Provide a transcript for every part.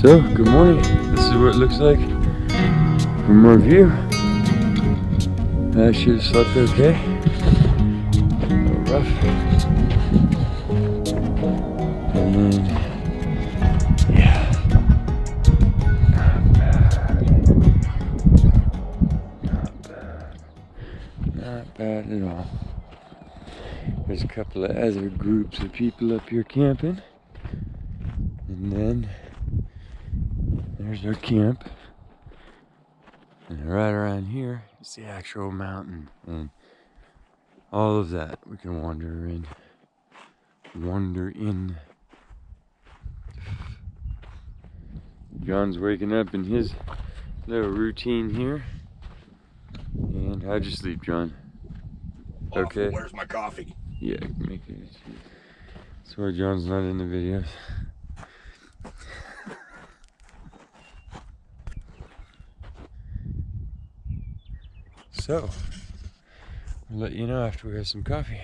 So, good morning. This is what it looks like from our view. I should have slept okay. A little rough. And then, yeah. Not bad. Not bad. Not bad at all. There's a couple of other groups of people up here camping. And then there's our camp, and right around here is the actual mountain, and all of that we can wander in. John's waking up in his little routine here. And how'd you sleep, John? Okay. Where's my coffee? Yeah, make it. Sorry, John's not in the videos. So, I'll let you know after we have some coffee.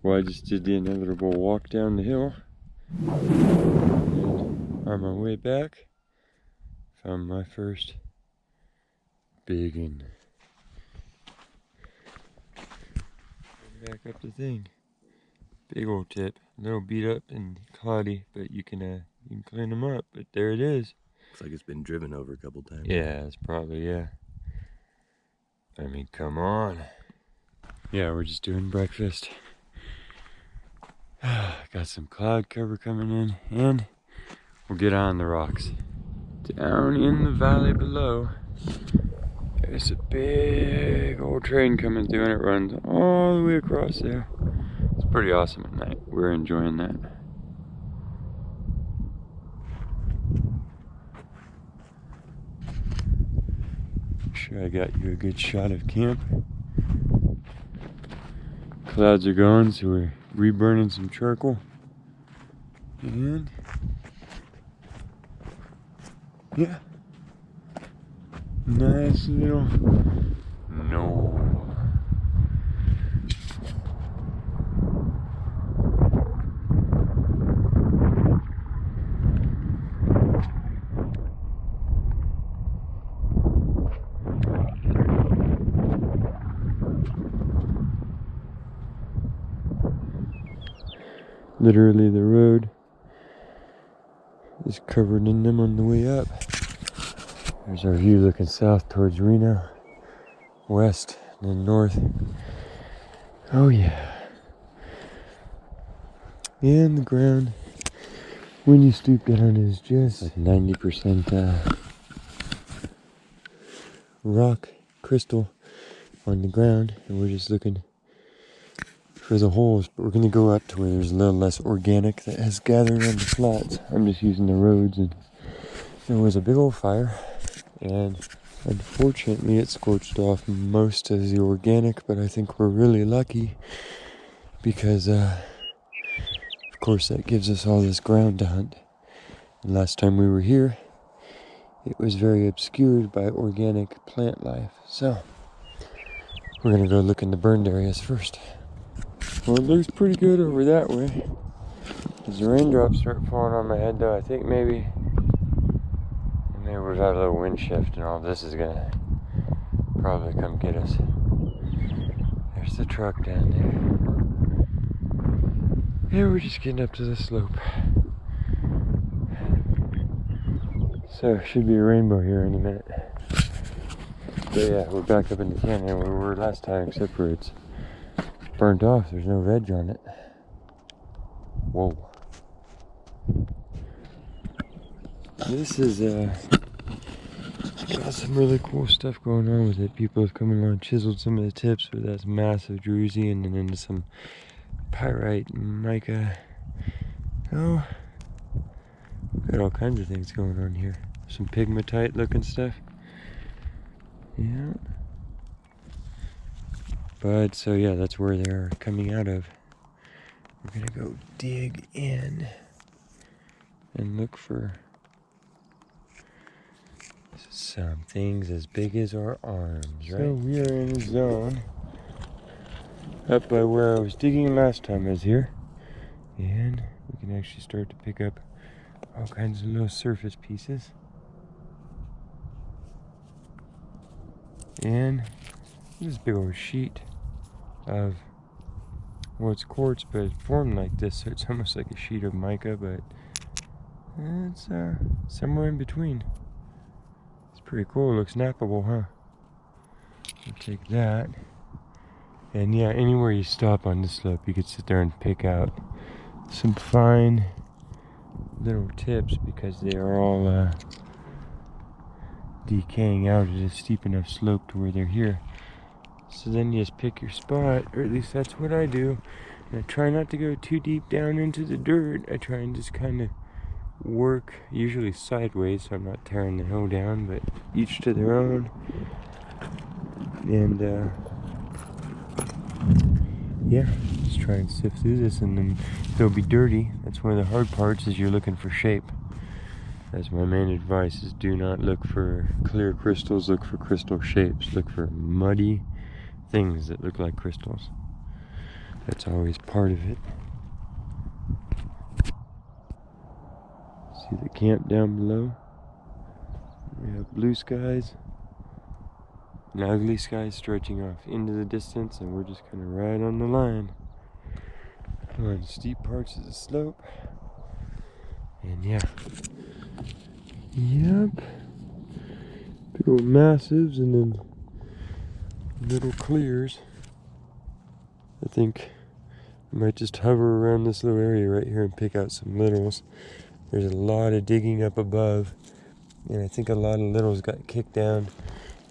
Well, I just did the inevitable walk down the hill. And on my way back, found my first big one. Back up the thing. Big old tip. A little beat up and cloudy, but you can clean them up. But there it is. Looks like it's been driven over a couple times. Yeah, it's probably, yeah. I mean, come on. Yeah, we're just doing breakfast. Got some cloud cover coming in, and we'll get on the rocks. Down in the valley below, there's a big old train coming through, and it runs all the way across there. It's pretty awesome at night. We're enjoying that. Sure, I got you a good shot of camp. Clouds are gone, so we're reburning some charcoal. And yeah, nice little knoll. Literally, the road is covered in them on the way up. There's our view looking south towards Reno, west, and then north. Oh yeah. And the ground, when you stoop down, is just like 90% rock crystal on the ground, and we're just looking for the holes, but we're going to go up to where there's a little less organic that has gathered on the flats. I'm just using the roads, and there was a big old fire, and unfortunately it scorched off most of the organic, but I think we're really lucky because of course that gives us all this ground to hunt. And last time we were here, it was very obscured by organic plant life, so we're going to go look in the burned areas first. Well, it looks pretty good over that way. As the raindrops start falling on my head, though, I think maybe we've had a little wind shift, and all this is gonna probably come get us. There's the truck down there. Yeah, we're just getting up to the slope. So, should be a rainbow here in a minute. But yeah, we're back up in the canyon where we were last time, except for it's burnt off. There's no veg on it. Whoa. This is got some really cool stuff going on with it. People have come along, chiseled some of the tips with that massive druzy, and then into some pyrite and mica. Oh, got all kinds of things going on here. Some pegmatite looking stuff. Yeah. But so yeah, that's where they're coming out of. We're gonna go dig in and look for some things as big as our arms, right? So we are in a zone up by where I was digging last time I was here. And we can actually start to pick up all kinds of little surface pieces. And this big old sheet of, well, it's quartz, but it's formed like this, so it's almost like a sheet of mica, but it's somewhere in between. It's pretty cool. It looks knappable, huh? We'll take that. And yeah, anywhere you stop on this slope, you could sit there and pick out some fine little tips because they are all decaying out at a steep enough slope to where they're here. So then you just pick your spot, or at least that's what I do. And I try not to go too deep down into the dirt. I try and just kind of work, usually sideways, so I'm not tearing the hill down, but each to their own. And yeah, just try and sift through this, and then they'll be dirty. That's one of the hard parts, is you're looking for shape. That's my main advice, is do not look for clear crystals, look for crystal shapes. Look for muddy things that look like crystals. That's always part of it. See the camp down below? We have blue skies and ugly skies stretching off into the distance, and we're just kind of right on the line. We're on steep parts of the slope. And yeah. Yep. Big old massives and then little clears. I think I might just hover around this little area right here and pick out some littles. There's a lot of digging up above, and I think a lot of littles got kicked down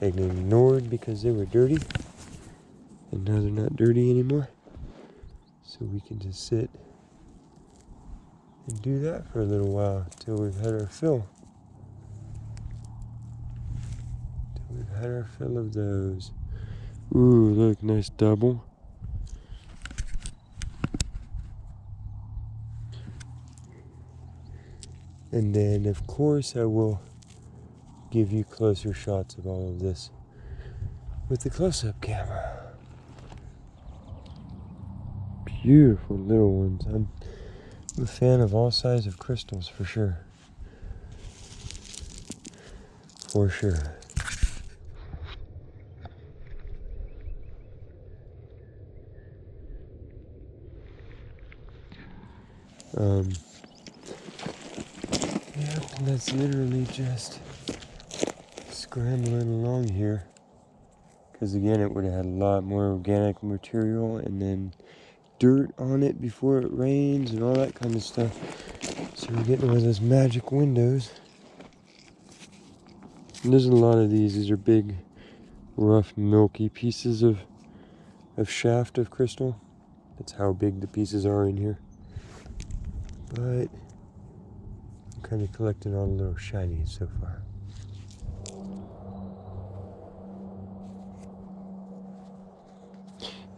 and ignored because they were dirty, and now they're not dirty anymore. So we can just sit and do that for a little while till we've had our fill. Till we've had our fill of those. Ooh, look, nice double. And then, of course, I will give you closer shots of all of this with the close-up camera. Beautiful little ones. I'm a fan of all sizes of crystals, for sure. For sure. Yeah, that's literally just scrambling along here. Because again, it would have had a lot more organic material and then dirt on it before it rains and all that kind of stuff. So we're getting one of those magic windows. And there's a lot of these. These are big, rough, milky pieces of shaft of crystal. That's how big the pieces are in here. But I'm kind of collecting all the little shinies so far.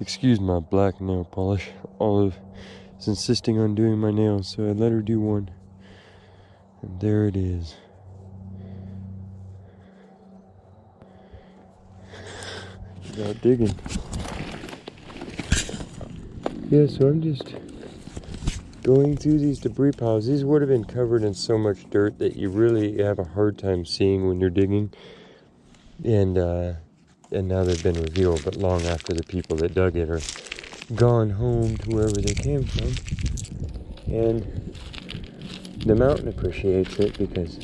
Excuse my black nail polish. Olive is insisting on doing my nails, so I let her do one. And there it is. Without digging. Yeah, so I'm just going through these debris piles. These would have been covered in so much dirt that you really have a hard time seeing when you're digging. And now they've been revealed, but long after the people that dug it are gone home to wherever they came from. And the mountain appreciates it because,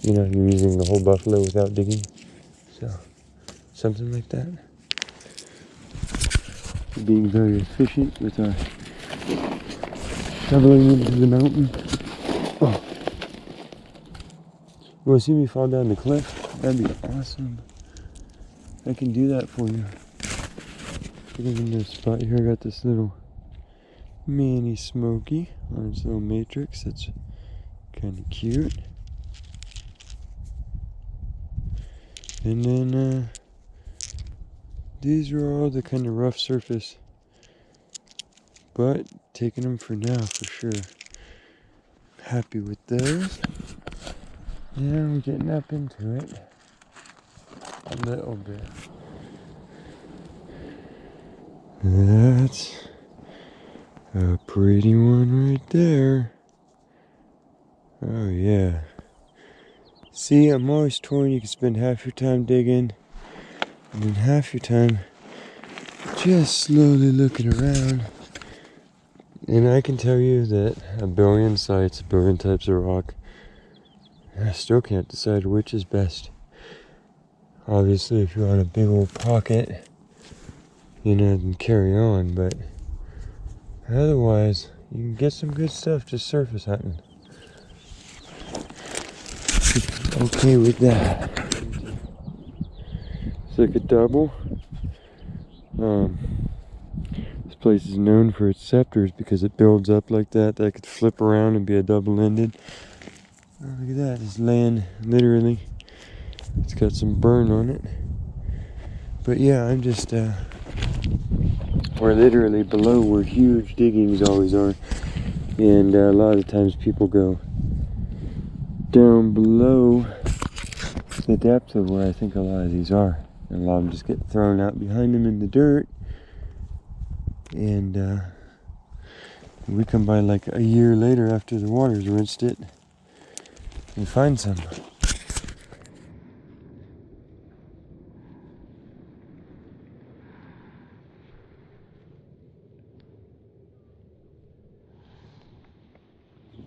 you know, you're using the whole buffalo without digging. So, something like that. Being very efficient with our shoveling into the mountain. Oh. You want to see me fall down the cliff? That'd be awesome. I can do that for you. Look in this spot here. I got this little Manny Smoky on its little matrix. That's kind of cute. And then these are all the kind of rough surface, but taking them for now for sure. Happy with those. And we're getting up into it a little bit. That's a pretty one right there. Oh yeah. See, I'm always torn. You can spend half your time digging and then half your time just slowly looking around. And I can tell you that a billion sites, a billion types of rock, I still can't decide which is best. Obviously, if you want a big old pocket, you know, then carry on, but otherwise, you can get some good stuff just surface hunting. Okay with that. It's like a double. This place is known for its scepters because it builds up like that. That could flip around and be a double-ended. Oh, look at that. It's laying literally. It's got some burn on it. But yeah, I'm just, we're literally below where huge diggings always are. And a lot of times people go down below the depth of where I think a lot of these are. And a lot of them just get thrown out behind them in the dirt. And we come by like a year later after the water's rinsed it and find some.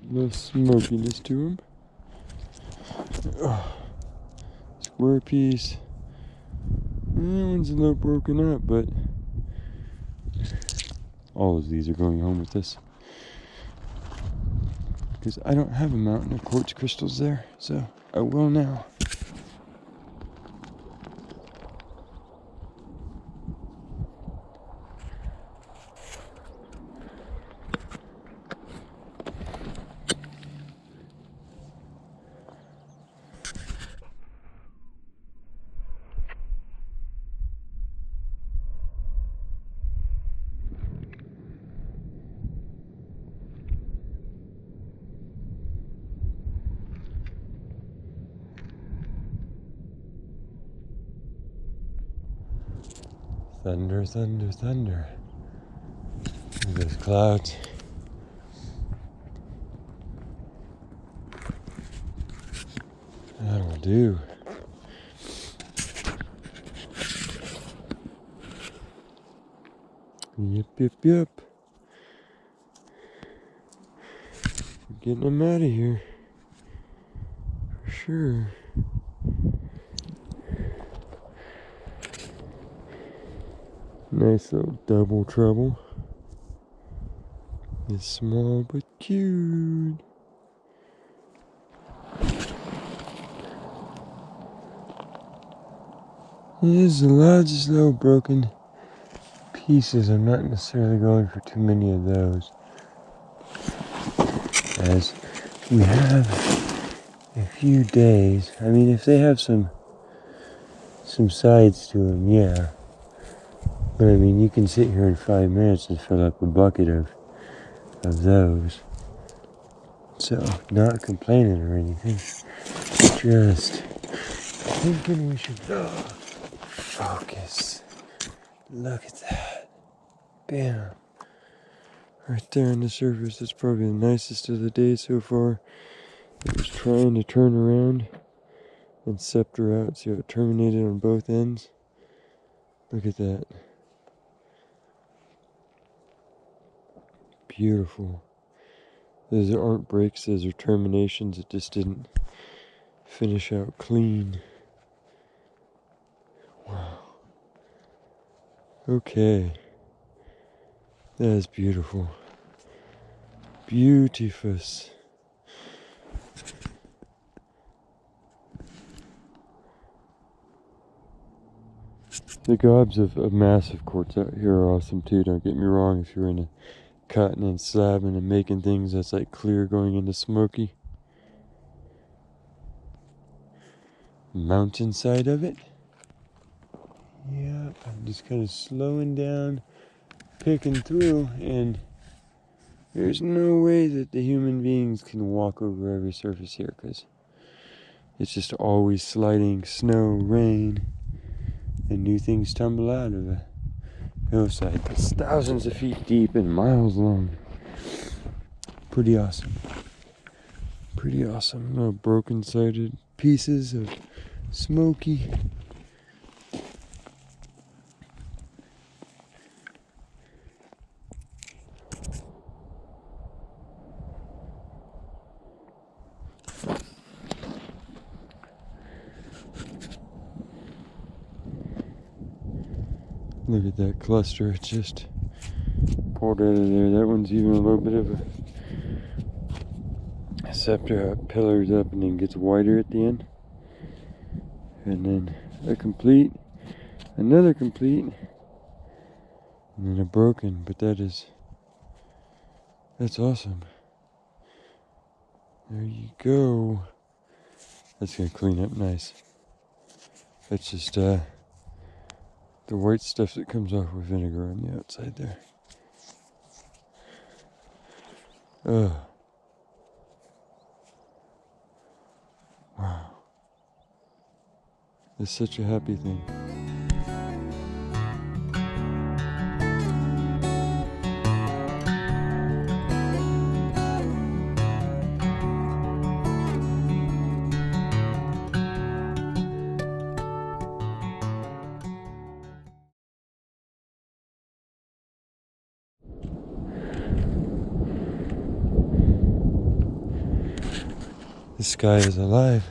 A little smokiness to them. Oh, square piece. That one's a little broken up, but all of these are going home with this. Because I don't have a mountain of quartz crystals there, so I will now. Thunder, thunder, thunder. Look at those clouds. That'll do. Yep, yep, yep. We're getting them out of here. For sure. Nice little double trouble. It's small but cute. There's a lot of just little broken pieces. I'm not necessarily going for too many of those, as we have a few days. I mean, if they have some sides to them, yeah. But I mean, you can sit here in 5 minutes and fill up a bucket of those. So, not complaining or anything. Just thinking we should focus. Look at that. Bam. Right there on the surface. That's probably the nicest of the day so far. It was trying to turn around and scepter out. See how it terminated on both ends? Look at that. Beautiful. Those aren't breaks, those are terminations. It just didn't finish out clean. Wow. Okay. That is beautiful. Beautiful. The gobs of massive quartz out here are awesome too. Don't get me wrong, if you're in a cutting and slabbing and making things that's like clear going into smoky. Mountainside of it. Yeah, I'm just kind of slowing down, picking through, and there's no way that the human beings can walk over every surface here because it's just always sliding snow, rain, and new things tumble out of a hillside that's thousands of feet deep and miles long. Pretty awesome. Pretty awesome. Little broken-sided pieces of smoky. Look at that cluster, it just pulled out of there. That one's even a little bit of a scepter, pillars up and then gets wider at the end. And then a complete, another complete, and then a broken, but that's awesome. There you go. That's gonna clean up nice. That's just the white stuff that comes off with vinegar on the outside there. Wow. It's such a happy thing. The sky is alive.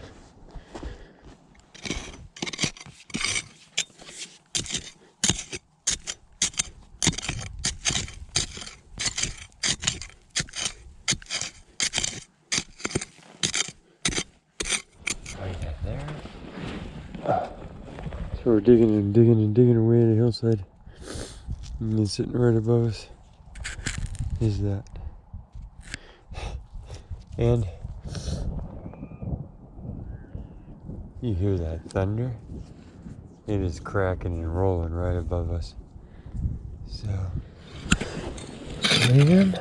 So we're digging and digging and digging away at the hillside. And then sitting right above us is that. And you hear that thunder? It is cracking and rolling right above us. So I am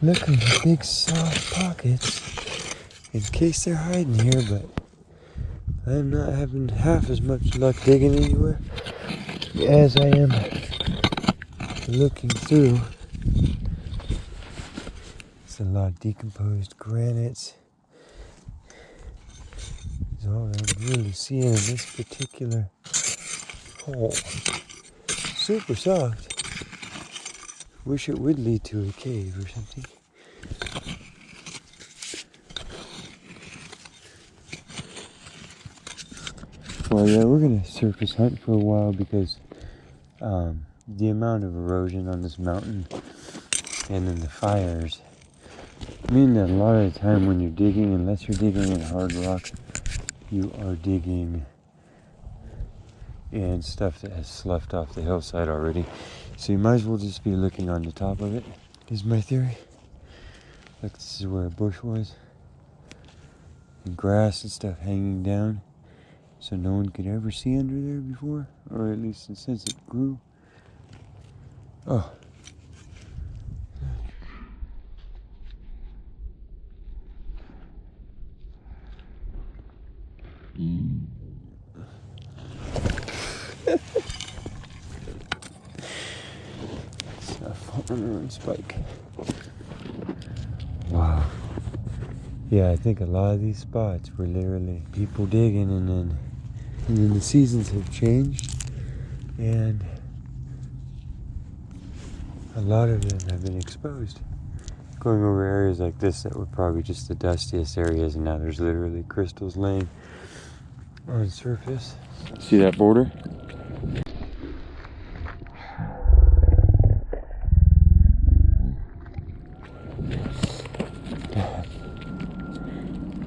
looking for big soft pockets in case they're hiding here, but I'm not having half as much luck digging anywhere as I am looking through. It's a lot of decomposed granites. Is all I'm really seeing in this particular hole. Super soft. Wish it would lead to a cave or something. Well, yeah, we're gonna surface hunt for a while because the amount of erosion on this mountain and then the fires mean that a lot of the time when you're digging, unless you're digging in hard rock, you are digging in stuff that has sloughed off the hillside already. So you might as well just be looking on the top of it, is my theory. Like this is where a bush was. And grass and stuff hanging down. So no one could ever see under there before. Or at least since it grew. Oh. Stuff on her own spike. Wow. Yeah, I think a lot of these spots were literally people digging, and then the seasons have changed, and a lot of them have been exposed. Going over areas like this that were probably just the dustiest areas, and now there's literally crystals laying on surface. See that border?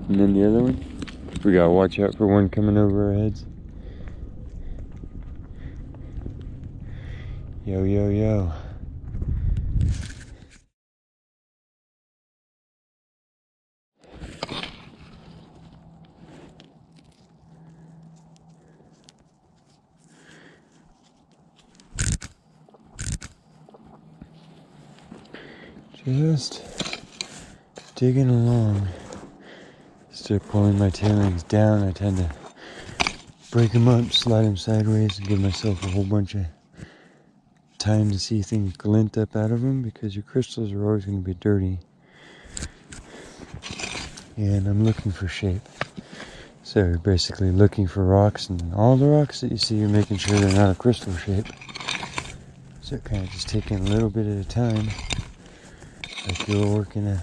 And then the other one, we gotta watch out for one coming over our heads. Yo, yo, yo. Just digging along. Start pulling my tailings down. I tend to break them up, slide them sideways, and give myself a whole bunch of time to see things glint up out of them, because your crystals are always going to be dirty. And I'm looking for shape. So you're basically looking for rocks, and all the rocks that you see, you're making sure they're not a crystal shape. So kind of just taking a little bit at a time, like you're working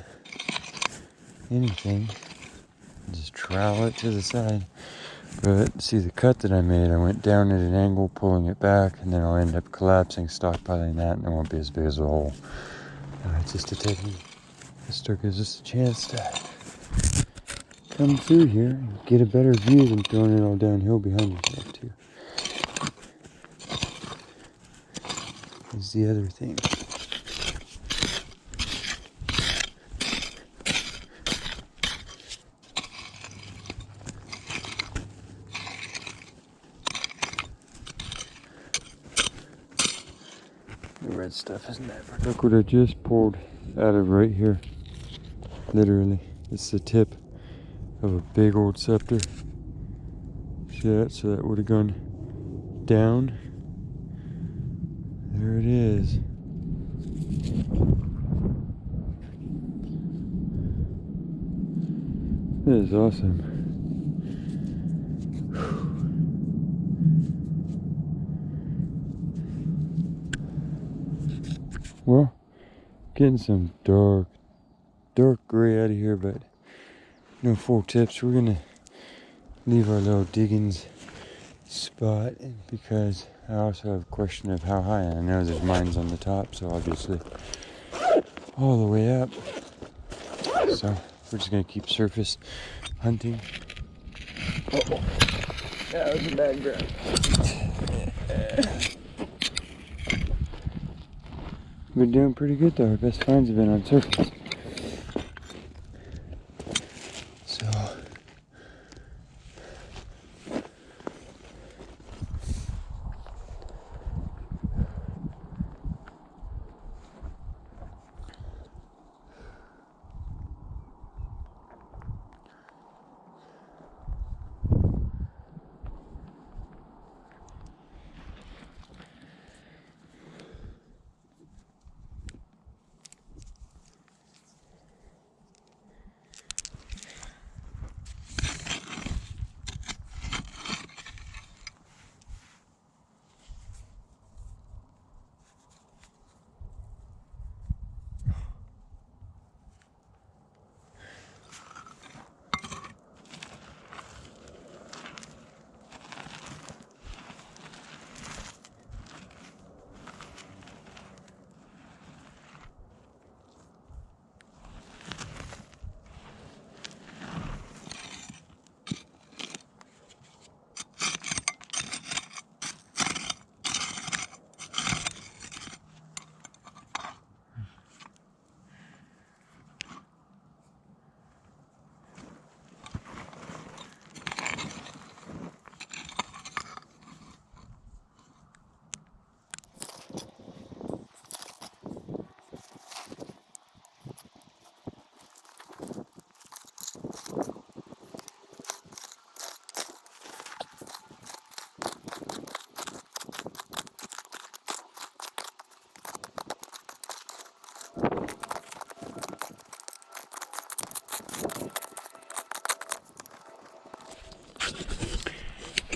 anything. Just trowel it to the side. But see, the cut that I made, I went down at an angle, pulling it back, and then I'll end up collapsing, stockpiling that, and it won't be as big as a hole. It's just a technique. This still gives us a chance to come through here and get a better view than throwing it all downhill behind yourself too. Is the other thing. The red stuff is never. Look what I just pulled out of right here. Literally, it's the tip of a big old scepter. See that? So that would have gone down. There it is. That is awesome. Well, getting some dark gray out of here, but no full tips. We're gonna leave our little diggings spot, because I also have a question of how high. I know there's mines on the top, so obviously all the way up. So we're just gonna keep surface hunting. Uh-oh. That was a bad grab. We're doing pretty good though. Our best finds have been on surface.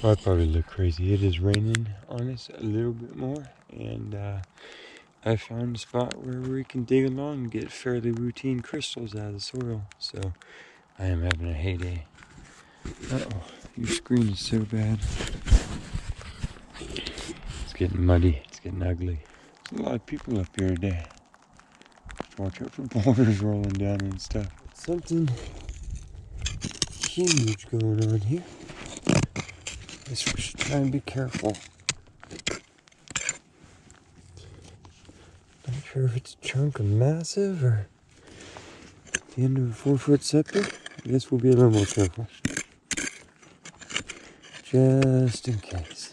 So I probably look crazy. It is raining on us a little bit more, and I found a spot where we can dig along and get fairly routine crystals out of the soil. So I am having a heyday. Uh-oh, your screen is so bad. It's getting muddy. It's getting ugly. There's a lot of people up here today. Watch out for boulders rolling down and stuff. Something huge going on here. I guess we should try and be careful. Not sure if it's a chunk of massive or the end of a 4-foot scepter. I guess we'll be a little more careful. Just in case.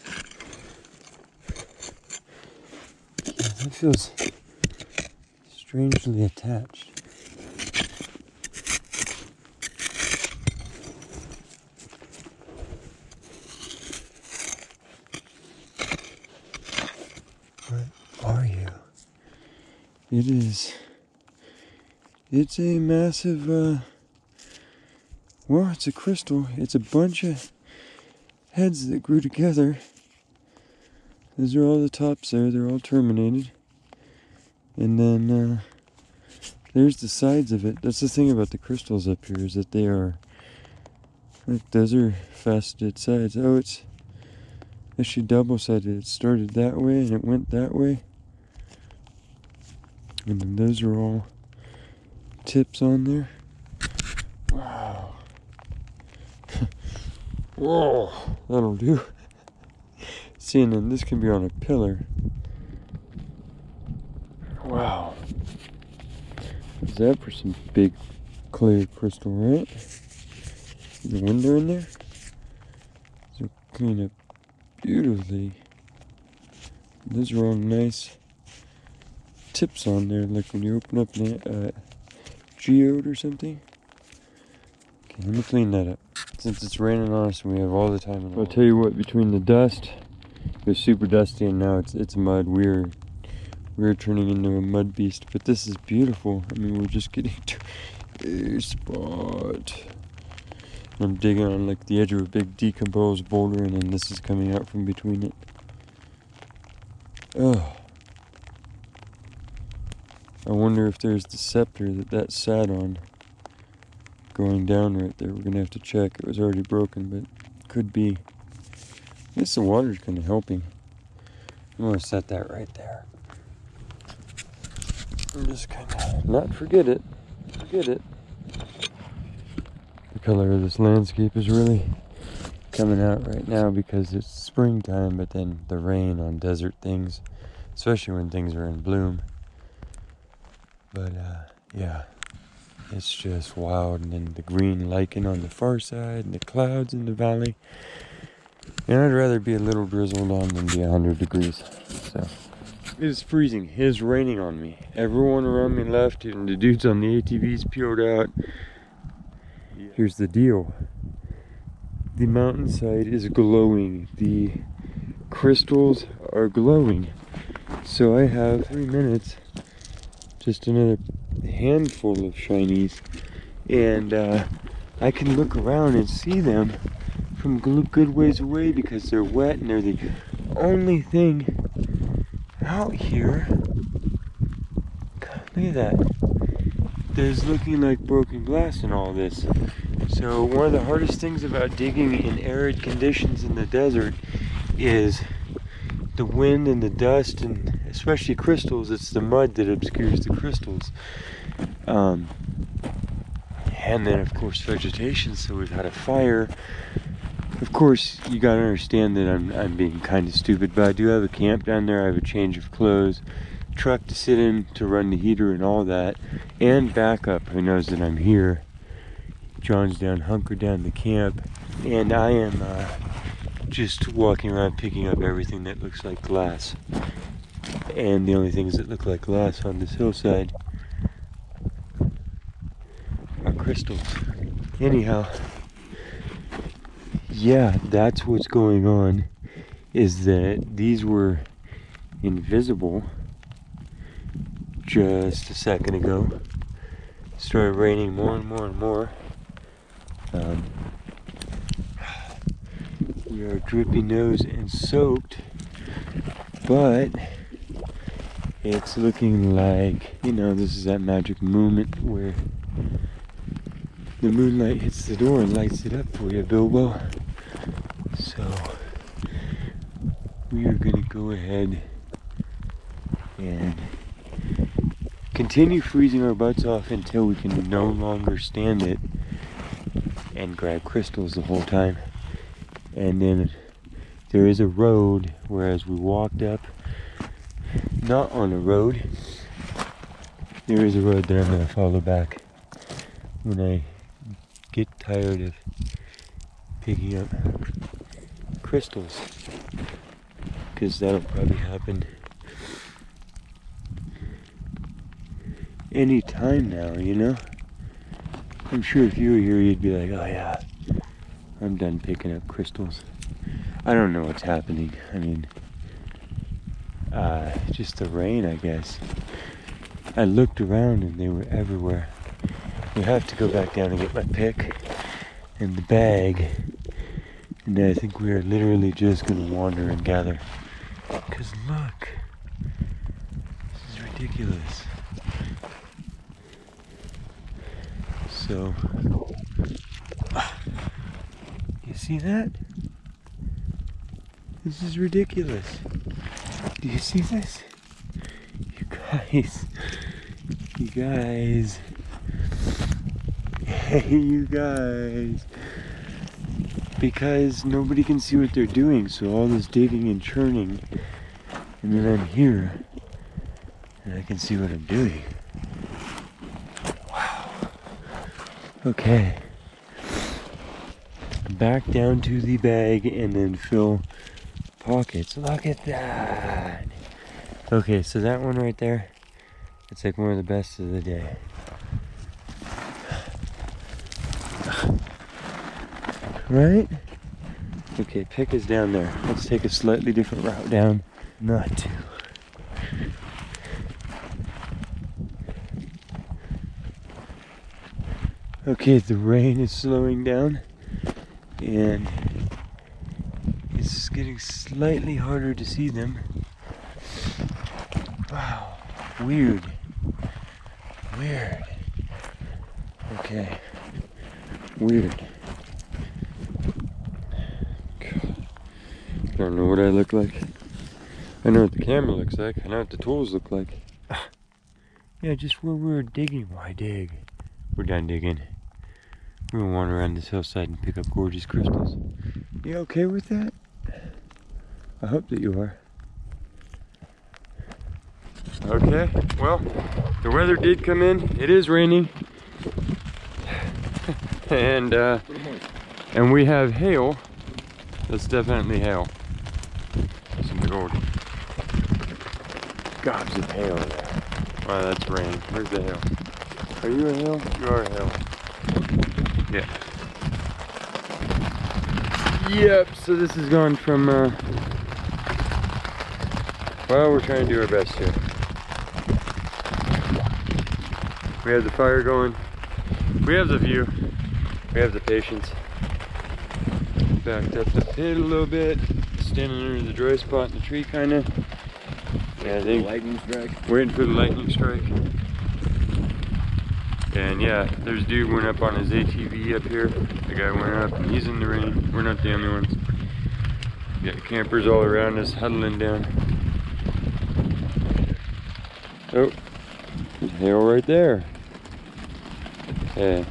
Yeah, that feels strangely attached. What are you? It's a massive, well, it's a crystal. It's a bunch of heads that grew together. Those are all the tops there. They're all terminated. And then, there's the sides of it. That's the thing about the crystals up here, is that they are, like, those are faceted sides. Oh, it's actually double-sided. It started that way and it went that way. And then those are all tips on there. Wow. Whoa, that'll do. See, and then this can be on a pillar. Wow. Is that for some big clear crystal, right? The window in there? So clean up beautifully. Those are all nice tips on there, like when you open up a geode or something. Okay, let me clean that up. Since it's raining on us and we have all the time in the world. I'll tell you what, between the dust, it was super dusty and now it's mud. We're turning into a mud beast, but this is beautiful. I mean, we're just getting to a spot. I'm digging on like the edge of a big decomposed boulder, and then this is coming out from between it. Oh. I wonder if there's the scepter that sat on going down right there. We're gonna have to check. It was already broken, but could be. I guess the water's kind of helping. I'm gonna set that right there. I'm just kind of not forget it. The color of this landscape is really coming out right now because it's springtime, but then the rain on desert things, especially when things are in bloom. But yeah, it's just wild. And then the green lichen on the far side and the clouds in the valley. And I'd rather be a little drizzled on than be 100 degrees. So it is freezing. It is raining on me. Everyone around me left, and the dudes on the ATVs peeled out. Here's the deal. The mountainside is glowing. The crystals are glowing. So I have 3 minutes, just another handful of shinies, and I can look around and see them from good ways away because they're wet and they're the only thing out here. God, look at that. There's looking like broken glass in all this. So one of the hardest things about digging in arid conditions in the desert is the wind and the dust, and especially crystals. It's the mud that obscures the crystals. And then of course vegetation, so we've had a fire. Of course, you gotta understand that I'm being kind of stupid, but I do have a camp down there. I have a change of clothes, truck to sit in to run the heater and all that, and backup who knows that I'm here. John's down, hunkered down the camp, and I am just walking around picking up everything that looks like glass. And the only things that look like glass on this hillside are crystals. Anyhow, yeah, that's what's going on, is that these were invisible just a second ago. It started raining more and more and more. We are drippy nose and soaked, but it's looking like, you know, this is that magic moment where the moonlight hits the door and lights it up for you, Bilbo. So we are going to go ahead and continue freezing our butts off until we can no longer stand it and grab crystals the whole time. And then there is a road, whereas we walked up, not on a road, there is a road that I'm going to follow back when I get tired of picking up crystals, because that'll probably happen any time now, you know? I'm sure if you were here, you'd be like, oh yeah, I'm done picking up crystals. I don't know what's happening. I mean, just the rain, I guess. I looked around and they were everywhere. We have to go back down and get my pick and the bag. And I think we are literally just gonna wander and gather. Cause look, this is ridiculous. So, you see that? This is ridiculous. Do you see this? You guys, hey you guys. Because nobody can see what they're doing, so all this digging and churning, and then I'm here, and I can see what I'm doing. Wow. Okay. Back down to the bag and then fill pockets. Look at that. Okay, so that one right there, it's like one of the best of the day. Right? Okay, pick is down there. Let's take a slightly different route down. Not to. Okay, the rain is slowing down and it's getting slightly harder to see them. Wow, weird. Weird. Okay, weird. I don't know what I look like. I know what the camera looks like. I know what the tools look like. Yeah, just where we were digging. Why dig? We're done digging. We're gonna wander around this hillside and pick up gorgeous crystals. You okay with that? I hope that you are. Okay, well, the weather did come in. It is raining. And we have hail. That's definitely hail. Some big old gobs of hail there. Wow, that's rain. Where's the hail? Are you a hail? You are a hail. Yeah. Yep, so this has gone from, well, we're trying to do our best here. We have the fire going. We have the view. We have the patience. Backed up the pit a little bit. Standing under the dry spot in the tree, kind of. Yeah, I think lightning strike. Waiting for the lightning strike. And yeah, there's a dude went up on his ATV up here. The guy went up and he's in the rain. We're not the only ones. We got campers all around us huddling down. Oh, there's hail right there. Hey,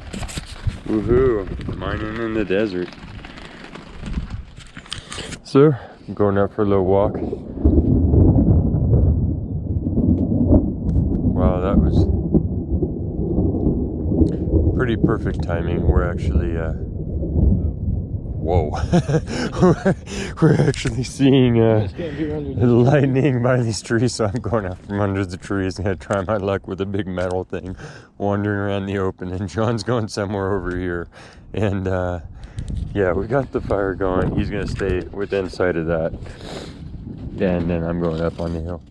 woohoo, mining in the desert. So, I'm going out for a little walk. Wow, that was pretty perfect timing. We're actually, whoa. we're actually seeing lightning by these trees, so I'm going out from under the trees and gonna try my luck with a big metal thing wandering around the open, and John's going somewhere over here. And yeah, we got the fire going. He's gonna stay within sight of that, and then I'm going up on the hill.